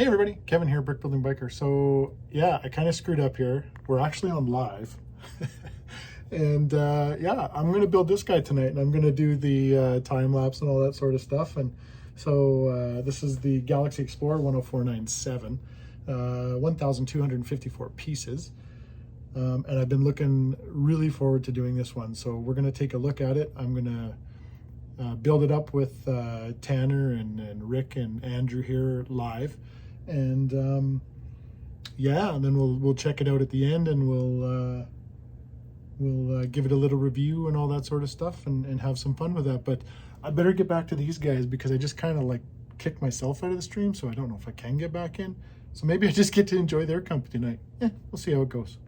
Hey everybody, Kevin here, Brick Building Biker. So yeah, I kind of screwed up here. We're actually on live. And yeah, I'm going to build this guy tonight, and I'm going to do the time lapse and all that sort of stuff. And so this is the Galaxy Explorer 10497, 1,254 pieces. And I've been looking really forward to doing this one. So we're going to take a look at it. I'm going to build it up with Tanner and Rick and Andrew here live. And yeah, and then we'll check it out at the end, and we'll give it a little review and all that sort of stuff, and have some fun with that. But I better get back to these guys because I just kind of like kicked myself out of the stream, so I don't know if I can get back in. So maybe I just get to enjoy their company tonight. Yeah, we'll see how it goes.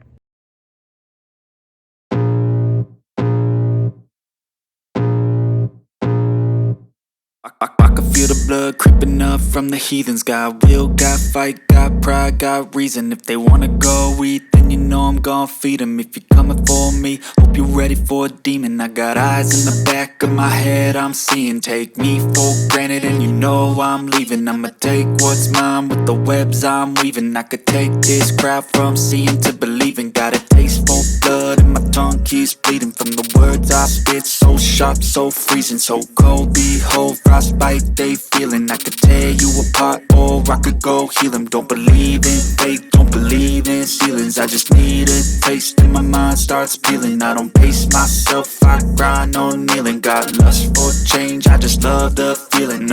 I can feel the blood creeping up from the heathens. Got will, got fight, got pride, got reason. If they wanna go eat, then you know I'm gon' feed them. If you're coming for me, hope you're ready for a demon. I got eyes in the back of my head, I'm seeing. Take me for granted and you know I'm leaving. I'ma take what's mine with the webs I'm weaving. I could take this crowd from seeing to believing. Got a taste for blood and my tongue keeps bleeding from the words I spit. So sharp, so freezing, so cold. Behold, frostbite they feeling. I could tear you apart or I could go heal them. Don't believe in fate, don't believe in ceilings. I just need a taste and my mind starts peeling. I don't pace myself, I grind on kneeling. Got lust for change, I just love the feeling.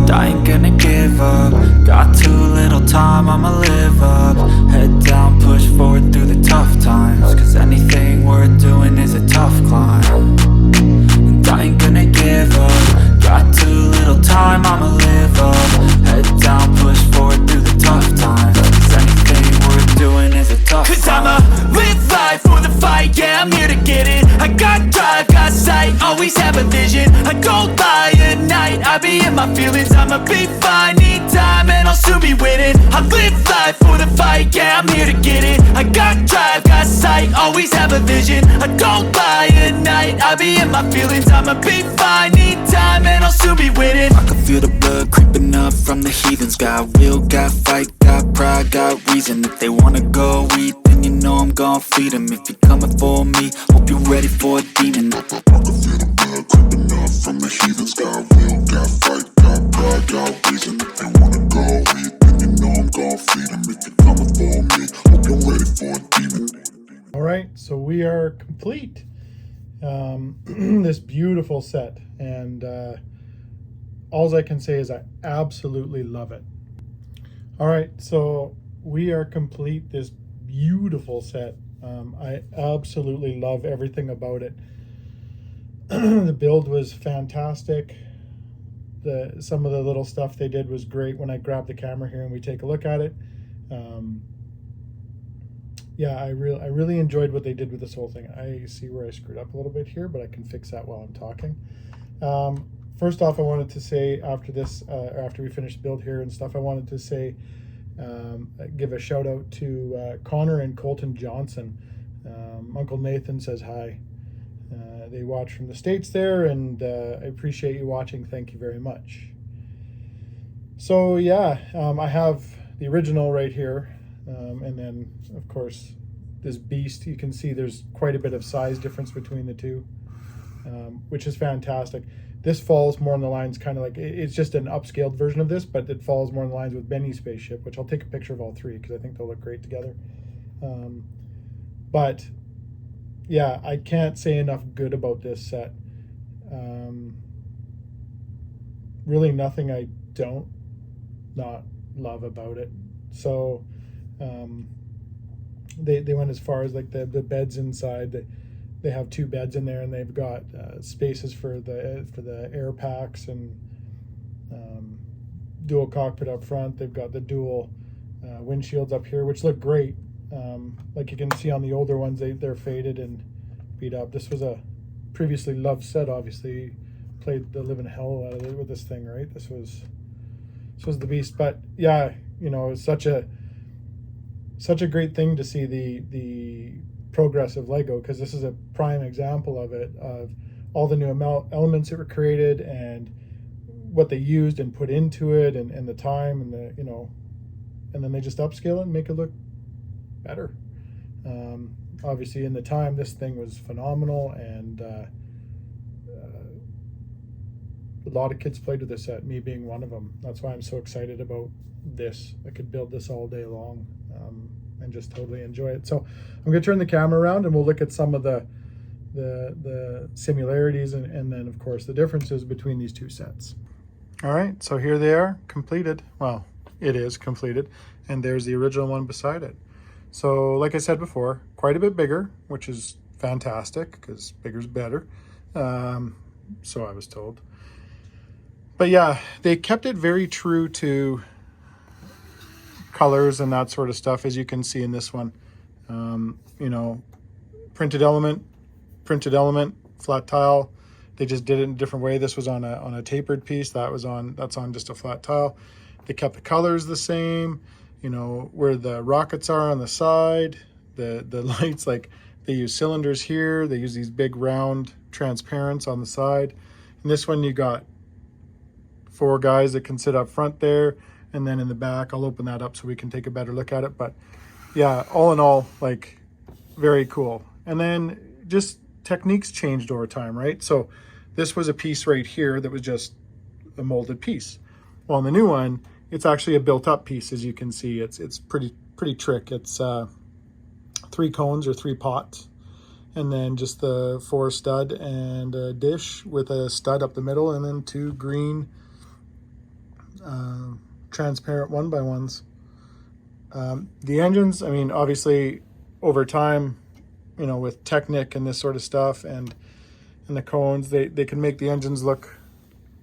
I ain't gonna give up. Got too little time, I'ma live up. Head down, push forward through the tough times. Cause anything worth doing is a tough climb. And I ain't gonna give up. Got too little time, I'ma live up. Head down, push forward through the tough times. Cause anything worth doing is a tough climb. Cause I'ma live life for the fight, yeah, I'm here to get it. I got drive, got sight, always have a vision. I don't lie at night, I be in my feelings. I'ma be fine, need time, and I'll soon be winning. I live life for the fight, yeah, I'm here to get it. I got drive, got sight, always have a vision. I don't lie at night, I be in my feelings. I'ma be fine, need time, and I'll soon be winning. I can feel the blood creeping up from the heathens. Got will, got fight, got pride, got reason. If they wanna go eat, then you know I'm gon' feed them. If you're coming for me, hope you're ready for a demon. I can feel the blood creeping up from the heathens. Got will, got fight, got pride, got reason. If they wanna go eat, then you know I'm gon' feed them. If you're coming for me, hope you're ready for a demon. All right, so we are complete. This beautiful set, and all I can say is I absolutely love it. All right, so we are complete this beautiful set. I absolutely love everything about it. The build was fantastic. Some of the little stuff they did was great. When I grab the camera here and we take a look at it, yeah, I really enjoyed what they did with this whole thing. I see where I screwed up a little bit here, but I can fix that while I'm talking. First off, I wanted to say after this, after we finish the build here and stuff, I wanted to say, give a shout out to Connor and Colton Johnson. Uncle Nathan says hi. They watch from the States there, and I appreciate you watching. Thank you very much. So yeah, I have the original right here. And then, of course, this beast, you can see there's quite a bit of size difference between the two, which is fantastic. This falls more on the lines, kind of like, it's just an upscaled version of this, but it falls more on the lines with Benny's spaceship, which I'll take a picture of all three because I think they'll look great together. But yeah, I can't say enough good about this set. Really nothing I don't not love about it. So they went as far as like the beds inside. They have two beds in there, and they've got spaces for the air packs, and dual cockpit up front. They've got the dual windshields up here, which look great. Like you can see on the older ones, they're faded and beat up. This was a previously loved set. Obviously, played the living hell out of it with this thing, right? This was the beast. But yeah, you know, it's such a great thing to see the progress of Lego, because this is a prime example of it, of all the new elements that were created and what they used and put into it, and the time, and the, and then they just upscale it and make it look better. Obviously in the time, this thing was phenomenal, and a lot of kids played with this set, me being one of them. That's why I'm so excited about this. I could build this all day long, and just totally enjoy it. So I'm going to turn the camera around, and we'll look at some of the similarities, and then of course the differences between these two sets. All right, so here they are, completed. Well, it is completed, and there's the original one beside it. So like I said before, quite a bit bigger, which is fantastic because bigger's better. So I was told. But yeah, they kept it very true to colors and that sort of stuff, as you can see in this one. Printed element, flat tile. They just did it in a different way. This was on a tapered piece. That's on just a flat tile. They kept the colors the same. Where the rockets are on the side, the lights, like they use cylinders here. They use these big round transparents on the side. And this one, you got 4 guys that can sit up front there, and then in the back, I'll open that up so we can take a better look at it. But yeah, all in all, like, very cool. And then just techniques changed over time, right? So this was a piece right here that was just a molded piece. Well, in the new one, it's actually a built-up piece, as you can see. It's pretty trick. It's 3 cones or 3 pots, and then just the 4 stud and a dish with a stud up the middle, and then 2 green transparent 1x1s. The engines, I mean, obviously over time, with Technic and this sort of stuff, and the cones, they can make the engines look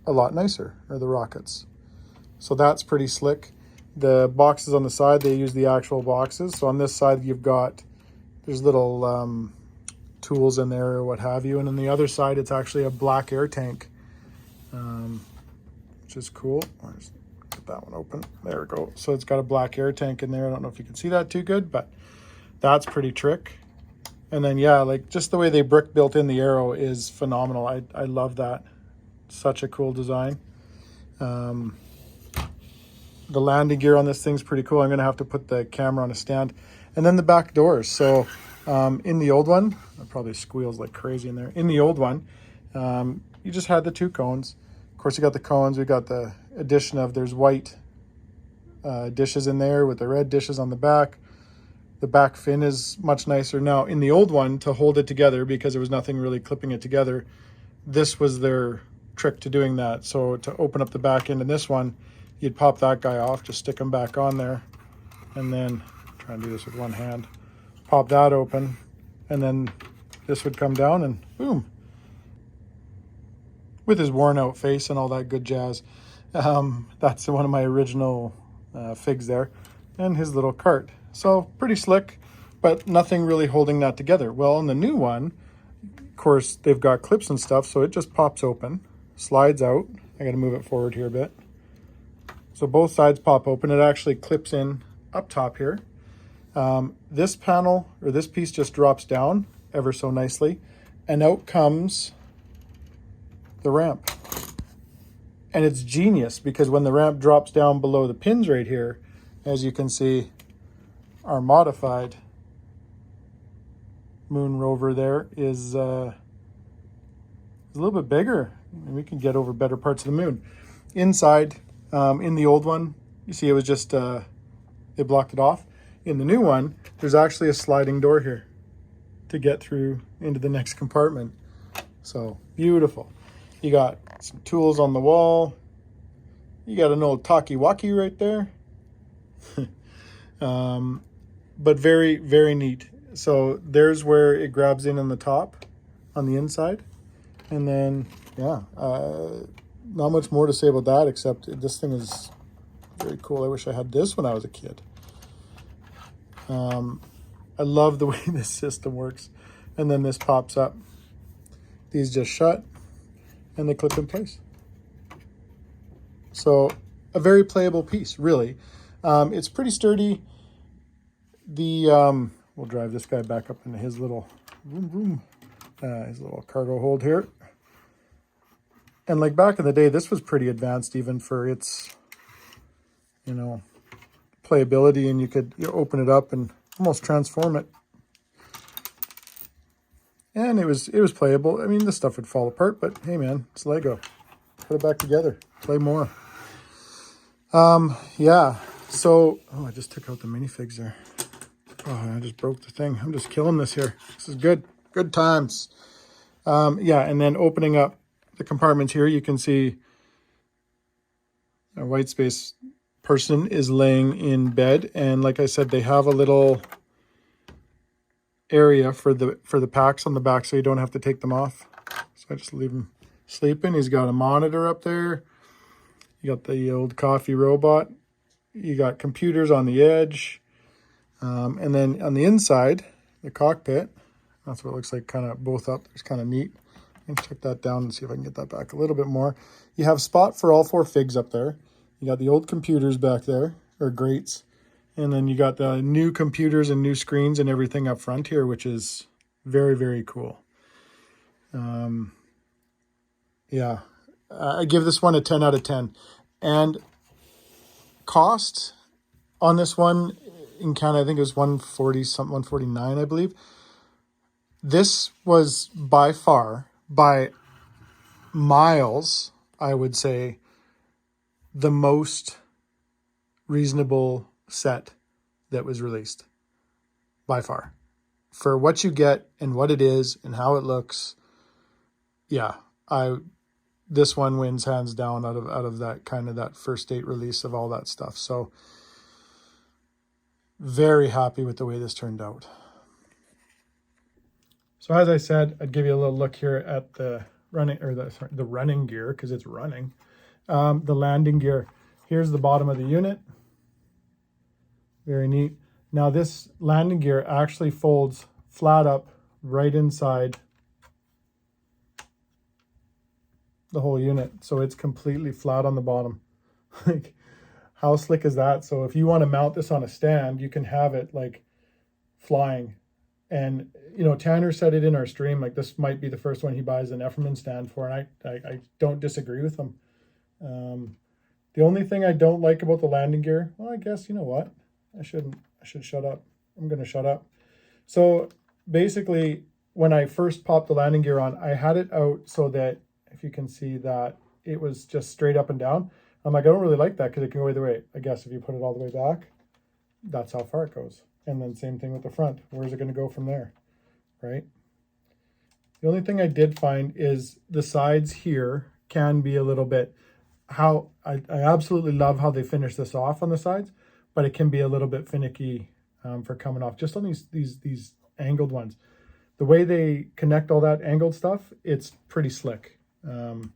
a lot nicer, or the rockets. So that's pretty slick. The boxes on the side, they use the actual boxes. So on this side, there's little tools in there or what have you. And on the other side, it's actually a black air tank, which is cool. Let's get that one open. There we go. So it's got a black air tank in there. I don't know if you can see that too good, but that's pretty trick. And then, yeah, like just the way they brick built in the arrow is phenomenal. I love that. Such a cool design. The landing gear on this thing's pretty cool. I'm going to have to put the camera on a stand. And then the back doors. So in the old one, it probably squeals like crazy in there. In the old one, you just had the 2 cones. Of course, you got the cones. We got the addition of, there's white dishes in there with the red dishes on the back. The back fin is much nicer. Now, in the old one, to hold it together, because there was nothing really clipping it together, this was their trick to doing that. So to open up the back end in this one, you'd pop that guy off, just stick them back on there, and then try and do this with one hand, pop that open, and then this would come down and boom, with his worn out face and all that good jazz. That's one of my original figs there, and his little cart. So pretty slick, but nothing really holding that together. Well, in the new one, of course, they've got clips and stuff, so it just pops open, slides out. I got to move it forward here a bit. So both sides pop open. It actually clips in up top here. This panel, or this piece, just drops down ever so nicely, and out comes the ramp. And it's genius, because when the ramp drops down below the pins right here, as you can see, our modified moon rover there is a little bit bigger. We can get over better parts of the moon. Inside, in the old one, you see it was just, they blocked it off. In the new one, there's actually a sliding door here to get through into the next compartment. So beautiful. You got some tools on the wall. You got an old talkie-walkie right there. But very, very neat. So there's where it grabs in on the top, on the inside. And then, yeah, not much more to say about that, except this thing is very cool. I wish I had this when I was a kid. I love the way this system works. And then this pops up. These just shut and they clip in place. So a very playable piece, really. It's pretty sturdy. We'll drive this guy back up into his little his little cargo hold here. And like back in the day, this was pretty advanced even for its, you know, playability, and you could open it up and almost transform it. And it was playable. I mean, this stuff would fall apart, but hey man, it's Lego. Put it back together. Play more. Yeah. So, oh, I just took out the minifigs there. Oh, I just broke the thing. I'm just killing this here. This is good. Good times. Yeah, and then opening up the compartments here, you can see a white space person is laying in bed. And like I said, they have a little area for the packs on the back so you don't have to take them off. So I just leave him sleeping. He's got a monitor up there. You got the old coffee robot. You got computers on the edge. And then on the inside, the cockpit, that's what it looks like, kind of both up. It's kind of neat. And check that down and see if I can get that back a little bit more. You have spot for all 4 figs up there. You got the old computers back there, or grates. And then you got the new computers and new screens and everything up front here, which is very, very cool. Yeah, I give this one a 10 out of 10. And cost on this one in Canada, I think it was 140 something, 149, I believe. This was by far, by miles, I would say, the most reasonable set that was released. By far. For what you get and what it is and how it looks, yeah, this one wins hands down out of that kind of that first date release of all that stuff. So very happy with the way this turned out. So as I said, I'd give you a little look here at the running, or the running gear, because it's running. The landing gear. Here's the bottom of the unit. Very neat. Now this landing gear actually folds flat up right inside the whole unit. So it's completely flat on the bottom. Like, how slick is that? So if you want to mount this on a stand, you can have it like flying. And, you know, Tanner said it in our stream, like this might be the first one he buys an Efferman stand for. And I don't disagree with him. The only thing I don't like about the landing gear, well, I guess, you know what? I should shut up. I'm going to shut up. So basically, when I first popped the landing gear on, I had it out so that, if you can see that, it was just straight up and down. I'm like, I don't really like that because it can go either way. I guess if you put it all the way back, that's how far it goes. And then same thing with the front. Where's it going to go from there, right? The only thing I did find is the sides here can be a little bit, how I absolutely love how they finish this off on the sides, but it can be a little bit finicky for coming off just on these angled ones. The way they connect all that angled stuff, it's pretty slick. You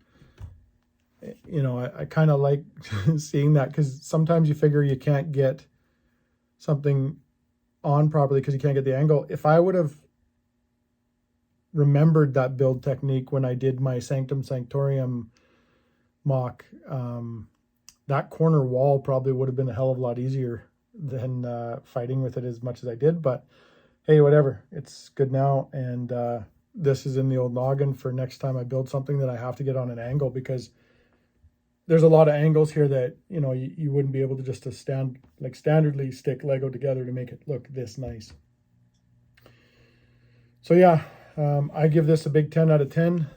know, I kind of like seeing that, because sometimes you figure you can't get something on properly because you can't get the angle. If I would have remembered that build technique when I did my Sanctum Sanctorium mock, that corner wall probably would have been a hell of a lot easier than fighting with it as much as I did. But hey, whatever, it's good now. And this is in the old noggin for next time I build something that I have to get on an angle, because there's a lot of angles here that, you know, you wouldn't be able to just standardly stick Lego together to make it look this nice. So yeah, I give this a big 10 out of 10.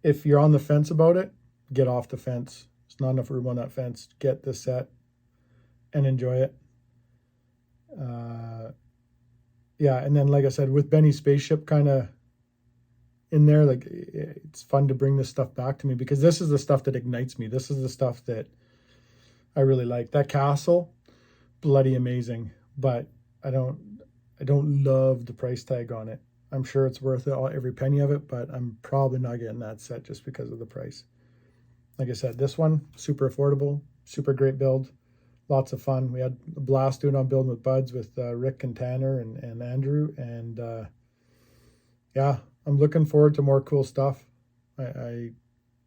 If you're on the fence about it, get off the fence. There's not enough room on that fence. Get this set and enjoy it. Yeah, and then like I said, with Benny's spaceship kind of in there, like, it's fun to bring this stuff back to me, because this is the stuff that ignites me. This is the stuff that I really like. That castle, bloody amazing, but I don't love the price tag on it. I'm sure it's worth it, every penny of it, but I'm probably not getting that set just because of the price. Like I said, this one, super affordable, super great build, lots of fun. We had a blast doing on Building with Buds with Rick and Tanner and Andrew, and yeah, I'm looking forward to more cool stuff. I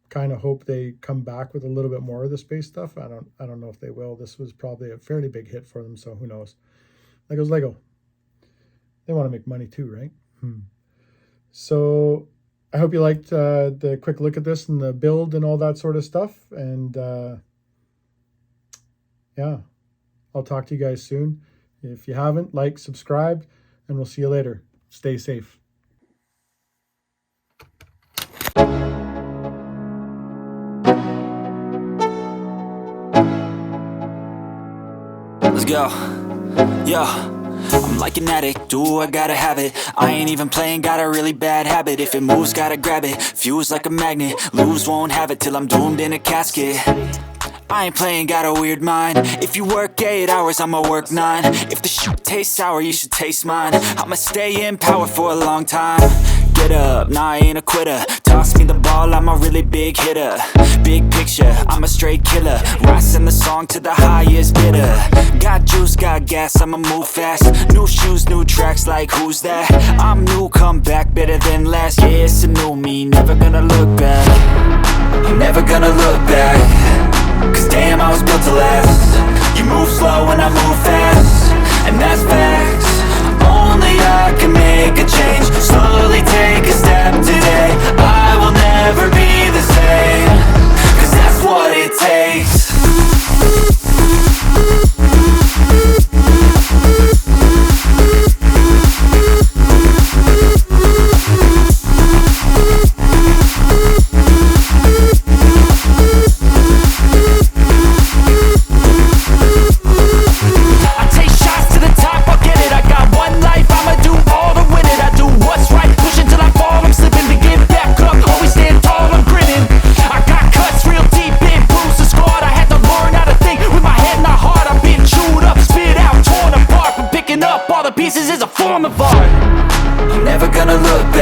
kind of hope they come back with a little bit more of the space stuff. I don't know if they will. This was probably a fairly big hit for them, so who knows. Lego's Lego. They want to make money too, right? So I hope you liked the quick look at this and the build and all that sort of stuff. And yeah, I'll talk to you guys soon. If you haven't, like, subscribe, and we'll see you later. Stay safe. Let's go. Yo, I'm like an addict, do I gotta have it. I ain't even playing, got a really bad habit. If it moves, gotta grab it, fuse like a magnet. Lose, won't have it till I'm doomed in a casket. I ain't playing, got a weird mind. If you work 8 hours, I'ma work 9. If the shit tastes sour, you should taste mine. I'ma stay in power for a long time. Get up, nah, I ain't a quitter. Toss me the ball, I'm a really big hitter. Big picture, I'm a straight killer. Rising the song to the highest bidder. Got juice, got gas, I'ma move fast. New shoes, new tracks, like who's that? I'm new, come back, better than last. Yeah, it's a new me, never gonna look back. I'm never gonna look back. Cause damn, I was built to last. You move slow and I move fast, and that's facts. Only I can make a change. Slowly take a step today. I will never be the same. Cause that's what it takes. Pieces is a form of art. I'm never gonna look